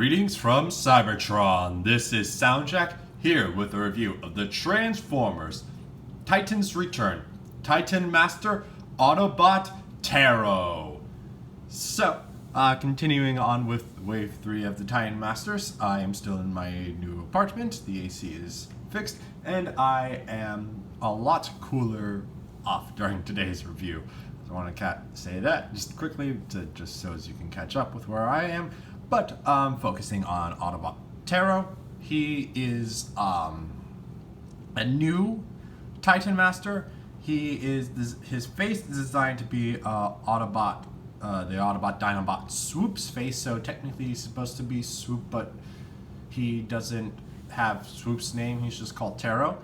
Greetings from Cybertron. This is SoundJack here with a review of the Transformers Titans Return Titan Master Autobot Ptero. So, continuing on with Wave 3 of the Titan Masters, I am still in my new apartment. The AC is fixed, and I am a lot cooler off during today's review. I want to say that just quickly, just so as you can catch up with where I am. But focusing on Autobot Ptero, he is a new Titan Master. His face is designed to be Autobot, the Autobot Dinobot Swoop's face. So technically he's supposed to be Swoop, but he doesn't have Swoop's name. He's just called Ptero.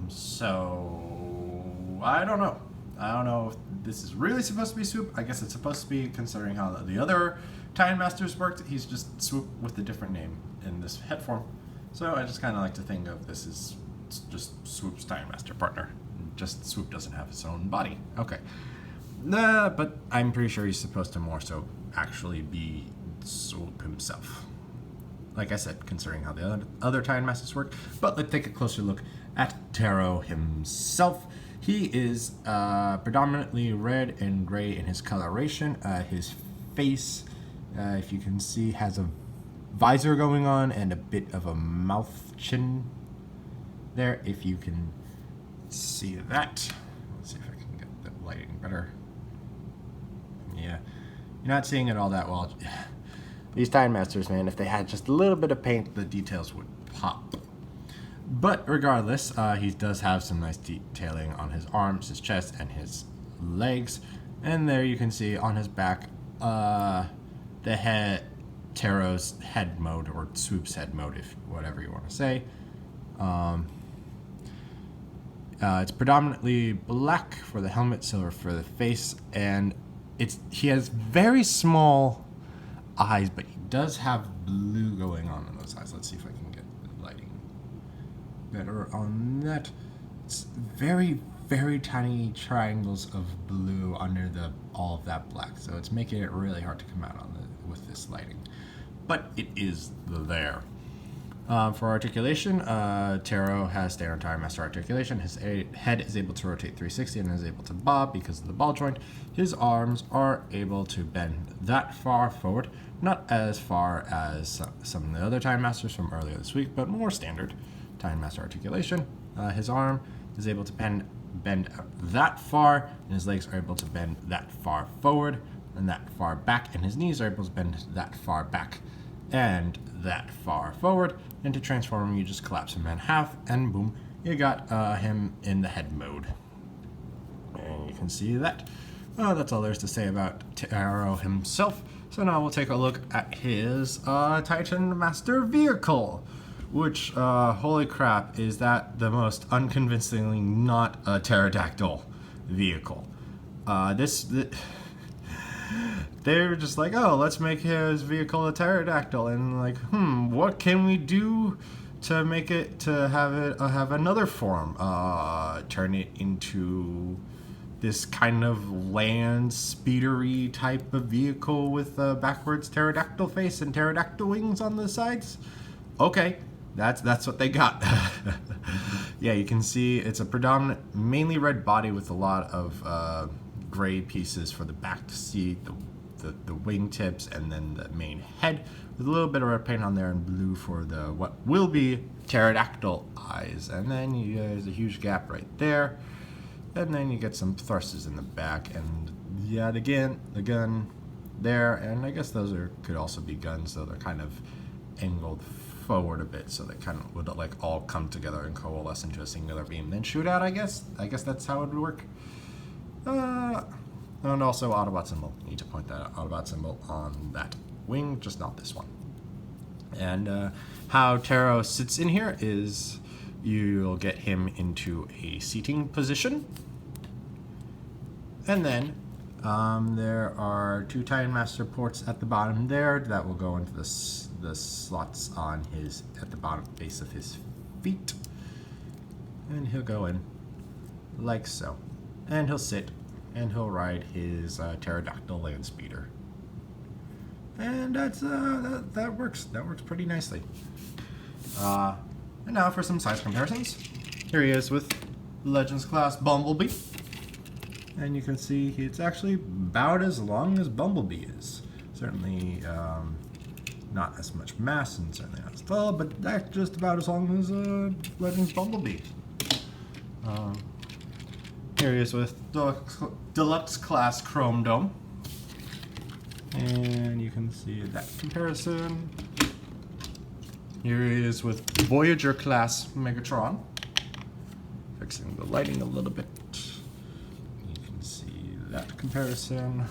So I don't know. I don't know if this is really supposed to be Swoop. I guess it's supposed to be, considering how the other Titan Masters worked. He's just Swoop with a different name in this head form. So I just kind of like to think of this as just Swoop's Titan Master partner. Just Swoop doesn't have his own body. Okay. But I'm pretty sure he's supposed to more so actually be Swoop himself. Like I said, considering how the other Titan Masters work. But let's take a closer look at Ptero himself. He is predominantly red and gray in his coloration. His face, if you can see, has a visor going on and a bit of a mouth chin there, if you can see that. Let's see if I can get the lighting better. Yeah, you're not seeing it all that well. These Titan Masters, man, if they had just a little bit of paint, the details would pop. But regardless, he does have some nice detailing on his arms, his chest, and his legs. And there you can see on his back, the Ptero's head mode, or Swoop's head mode, if whatever you want to say. It's predominantly black for the helmet, silver for the face, and he has very small eyes, but he does have blue going on in those eyes. Let's see if I can get the lighting better on that. It's very, very tiny triangles of blue under all of that black, so it's making it really hard to come out with this lighting. But it is there. For articulation, Ptero has standard Titan Master articulation. His head is able to rotate 360 and is able to bob because of the ball joint. His arms are able to bend that far forward, not as far as some of the other Titan Masters from earlier this week, but more standard Titan Master articulation. His arm is able to bend that far, and his legs are able to bend that far forward and that far back, and his knees are able to bend that far back and that far forward. And to transform him, you just collapse him in half, and boom, you got him in the head mode. And you can see that. That's all there is to say about Ptero himself. So now we'll take a look at his Titan Master vehicle, which, holy crap, is that the most unconvincingly not a pterodactyl vehicle. They're just like, oh, let's make his vehicle a pterodactyl, and like, what can we do to make it to have another form? Turn it into this kind of land speedery type of vehicle with a backwards pterodactyl face and pterodactyl wings on the sides. Okay, that's what they got. Yeah, you can see it's a predominant, mainly red body with a lot of gray pieces for the back seat, the wingtips, and then the main head, with a little bit of red paint on there and blue for the what will be pterodactyl eyes. And then there's a huge gap right there, and then you get some thrusters in the back, and yeah, the gun there, and I guess those could also be guns, though they're kind of angled forward a bit, so they kind of would like all come together and coalesce into a singular beam, then shoot out. I guess that's how it would work. And also Autobot symbol. Need to point that out. Autobot symbol on that wing, just not this one. And how Ptero sits in here is you'll get him into a seating position. And then there are two Titan Master ports at the bottom there that will go into the slots on at the bottom base of his feet. And he'll go in like so. And he'll sit and he'll ride his pterodactyl land speeder. And that works pretty nicely. And now for some size comparisons. Here he is with Legends class Bumblebee. And you can see it's actually about as long as Bumblebee is. Certainly not as much mass and certainly not as tall, but that's just about as long as Legends Bumblebee. Here he is with Deluxe class Chrome Dome. And you can see that comparison. Here he is with Voyager class Megatron. Fixing the lighting a little bit. You can see that comparison.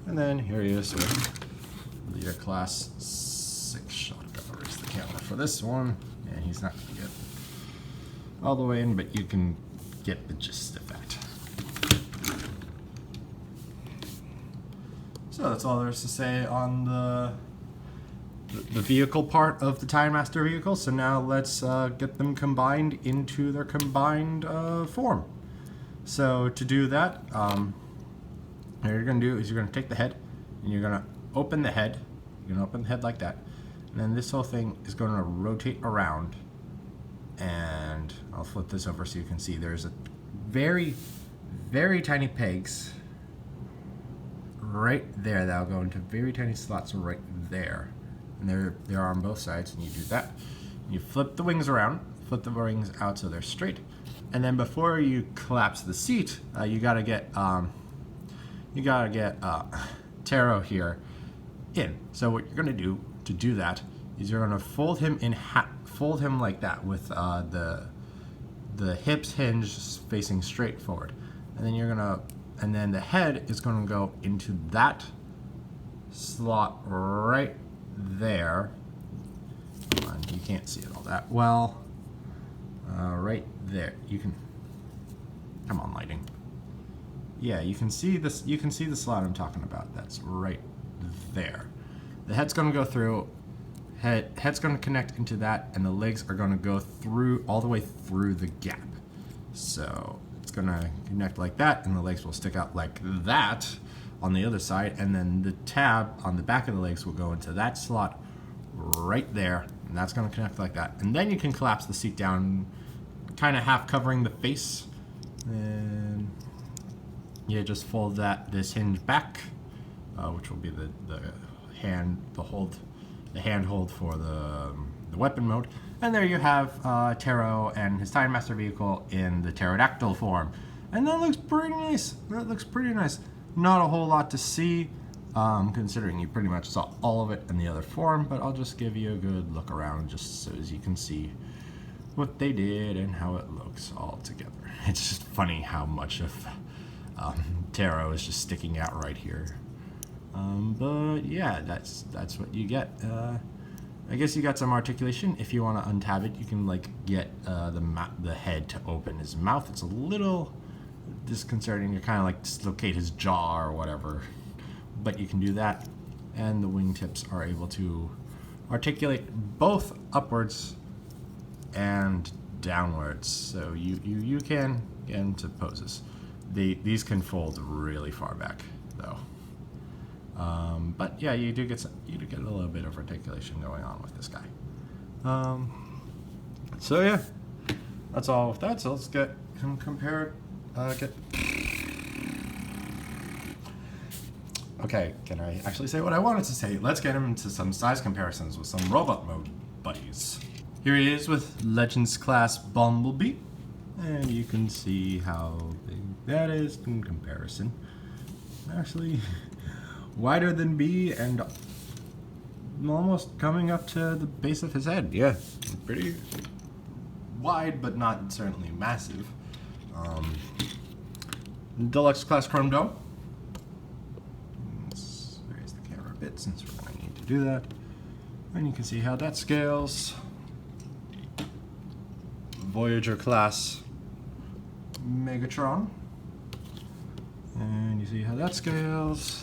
And then here he is with Leader class 6 shot. I'll erase the camera for this one. And he's not going to get all the way in, but you can get the gist of that. So that's all there is to say on the vehicle part of the Time Master vehicle. So now let's get them combined into their combined form. So to do that, what you're going to do is you're going to take the head and you're going to open the head. You're going to open the head like that. And then this whole thing is going to rotate around. And I'll flip this over so you can see there's a very, very tiny pegs right there that'll go into very tiny slots right there. And they're on both sides, and you do that. You flip the wings around, flip the wings out so they're straight. And then before you collapse the seat, you gotta get Ptero here in. So what you're gonna do to do that is you're gonna fold him in fold him like that with the hips hinged facing straight forward. And then the head is gonna go into that slot right there. Come on, you can't see it all that well. Right there. You can. Come on, lighting. Yeah, you can see this. You can see the slot I'm talking about. That's right there. The head's gonna go through. Head's gonna connect into that, and the legs are gonna go through all the way through the gap. So it's gonna connect like that, and the legs will stick out like that on the other side, and then the tab on the back of the legs will go into that slot right there, and that's going to connect like that. And then you can collapse the seat down, kind of half covering the face, and you just fold this hinge back, which will be the handhold for the weapon mode. And there you have Ptero and his Time Master vehicle in the pterodactyl form, and that looks pretty nice. Not a whole lot to see, considering you pretty much saw all of it in the other form, but I'll just give you a good look around just so as you can see what they did and how it looks all together. It's just funny how much of Ptero is just sticking out right here. But yeah, that's what you get. I guess you got some articulation. If you want to untab it, you can like get the head to open his mouth. It's a little disconcerting to kind of like dislocate his jaw or whatever, but you can do that, and the wingtips are able to articulate both upwards and downwards, so you can get into poses. These can fold really far back though, but yeah, you do get a little bit of articulation going on with this guy. So yeah, that's all with that. So let's get him compared. Okay, can I actually say what I wanted to say? Let's get him into some size comparisons with some robot mode buddies. Here he is with Legends class Bumblebee, and you can see how big that is in comparison. Actually, wider than B and almost coming up to the base of his head. Yeah, pretty wide, but not certainly massive. Deluxe class Chrome Dome. Let's raise the camera a bit since we're going to need to do that. And you can see how that scales. Voyager class Megatron. And you see how that scales.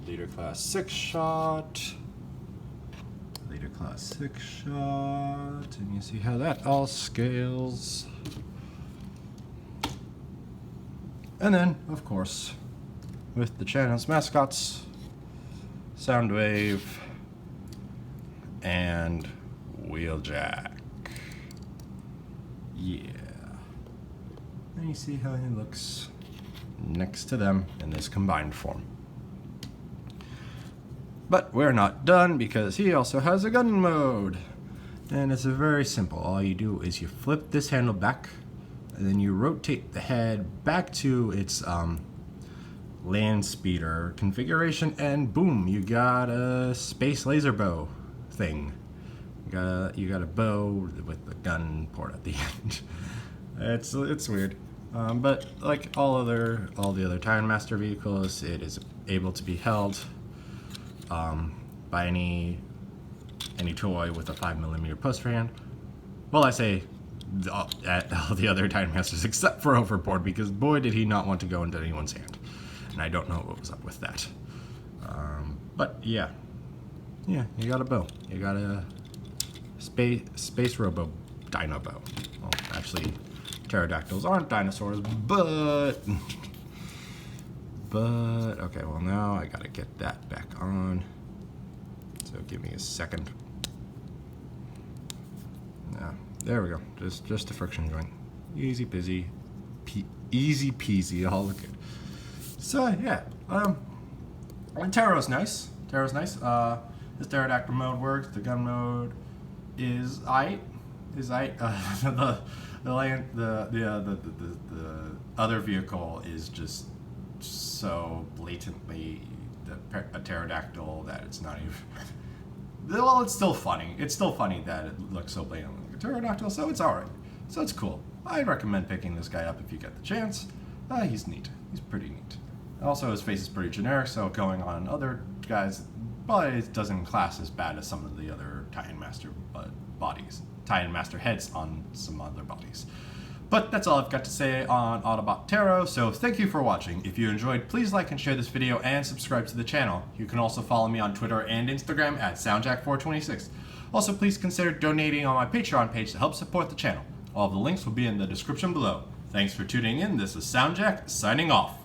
Leader class 6 shot. Leader class 6 shot. And you see how that all scales. And then, of course, with the channel's mascots, Soundwave and Wheeljack. Yeah. And you see how he looks next to them in this combined form. But we're not done because he also has a gun mode. And it's very simple. All you do is you flip this handle back, and then you rotate the head back to its land speeder configuration, and boom, you got a space laser bow thing. You got a bow with the gun port at the end. It's weird, but like all the other Titan Master vehicles, it is able to be held by any toy with a 5mm poster hand. Well, I say all the other Titan Masters except for Overboard, because boy did he not want to go into anyone's hand, and I don't know what was up with that. But yeah, you got a bow. You got a space robo dino bow. Well, actually, pterodactyls aren't dinosaurs, but okay. Well, now I gotta get that back on. So give me a second. Yeah, there we go. Just a friction joint. Easy peasy. Easy peasy. All look good. So yeah, Ptero's nice. His pterodactyl mode works. The gun mode is aight. The other vehicle is just so blatantly a pterodactyl that it's not even. Well, it's still funny. It's still funny that it looks so blatantly like a pterodactyl, so it's alright. So it's cool. I'd recommend picking this guy up if you get the chance. He's neat. He's pretty neat. Also, his face is pretty generic, so going on other guys, but it doesn't class as bad as some of the other Titan Master bodies. Titan Master heads on some other bodies. But that's all I've got to say on Autobot Ptero, so thank you for watching. If you enjoyed, please like and share this video and subscribe to the channel. You can also follow me on Twitter and Instagram at SoundJack426. Also, please consider donating on my Patreon page to help support the channel. All of the links will be in the description below. Thanks for tuning in. This is SoundJack signing off.